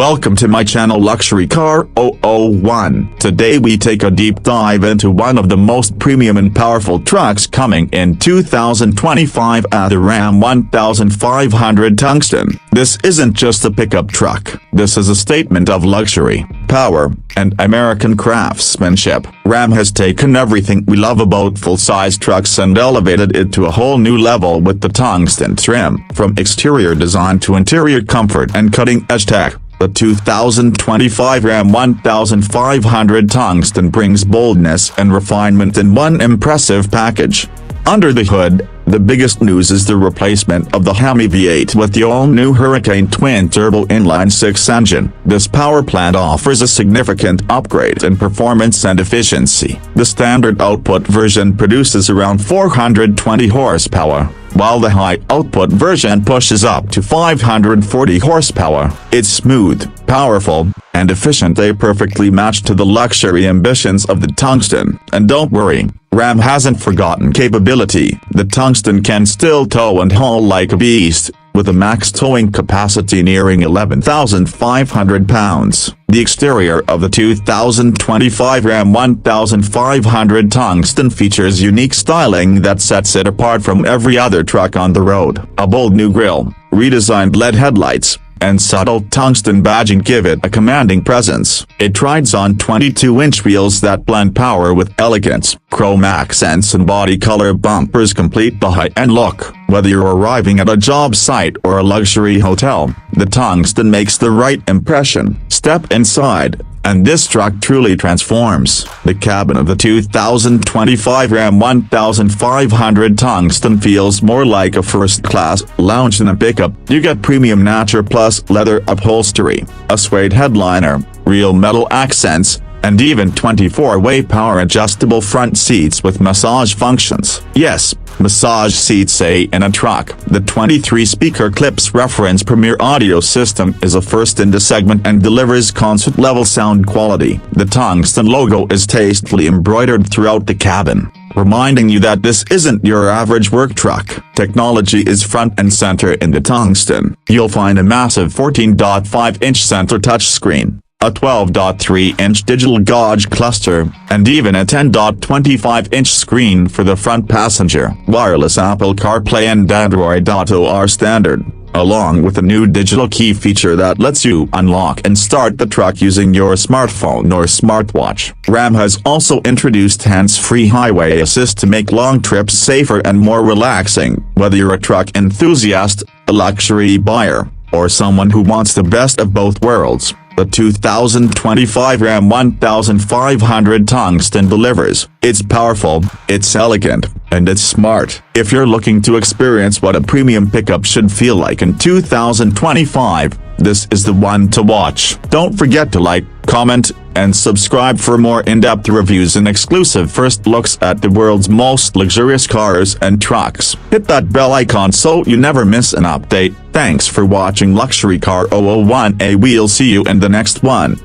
Welcome to my channel Luxury Car 001. Today we take a deep dive into one of the most premium and powerful trucks coming in 2025 at the Ram 1500 Tungsten. This isn't just a pickup truck. This is a statement of luxury, power, and American craftsmanship. Ram has taken everything we love about full-size trucks and elevated it to a whole new level with the Tungsten trim. From exterior design to interior comfort and cutting-edge tech, the 2025 Ram 1500 Tungsten brings boldness and refinement in one impressive package. Under the hood, the biggest news is the replacement of the Hemi V8 with the all-new Hurricane twin-turbo inline-six engine. This power plant offers a significant upgrade in performance and efficiency. The standard output version produces around 420 horsepower, while the high-output version pushes up to 540 horsepower. It's smooth, powerful, and efficient. They perfectly match to the luxury ambitions of the Tungsten. And don't worry, Ram hasn't forgotten capability. The Tungsten can still tow and haul like a beast, with a max towing capacity nearing 11,500 pounds. The exterior of the 2025 Ram 1500 Tungsten features unique styling that sets it apart from every other truck on the road. A bold new grille, redesigned LED headlights, and subtle tungsten badging give it a commanding presence. It rides on 22-inch wheels that blend power with elegance. Chrome accents and body color bumpers complete the high-end look. Whether you're arriving at a job site or a luxury hotel, the Tungsten makes the right impression. Step inside, and this truck truly transforms. The cabin of the 2025 Ram 1500 Tungsten feels more like a first-class lounge than a pickup. You get premium Nature Plus leather upholstery, a suede headliner, real metal accents, and even 24-way power-adjustable front seats with massage functions. Yes, massage seats say in a truck. The 23-speaker Clips reference Premier audio system is a first in the segment and delivers concert-level sound quality. The Tungsten logo is tastefully embroidered throughout the cabin, reminding you that this isn't your average work truck. Technology is front and center in the Tungsten. You'll find a massive 14.5-inch center touchscreen, a 12.3-inch digital gauge cluster, and even a 10.25-inch screen for the front passenger. Wireless Apple CarPlay and Android Auto are standard, along with a new digital key feature that lets you unlock and start the truck using your smartphone or smartwatch. Ram has also introduced hands-free highway assist to make long trips safer and more relaxing. Whether you're a truck enthusiast, a luxury buyer, or someone who wants the best of both worlds, the 2025 Ram 1500 Tungsten delivers. It's powerful, it's elegant, and it's smart. If you're looking to experience what a premium pickup should feel like in 2025, this is the one to watch. Don't forget to like, comment, and subscribe for more in-depth reviews and exclusive first looks at the world's most luxurious cars and trucks. Hit that bell icon so you never miss an update. Thanks for watching Luxury Car 001. We'll see you in the next one.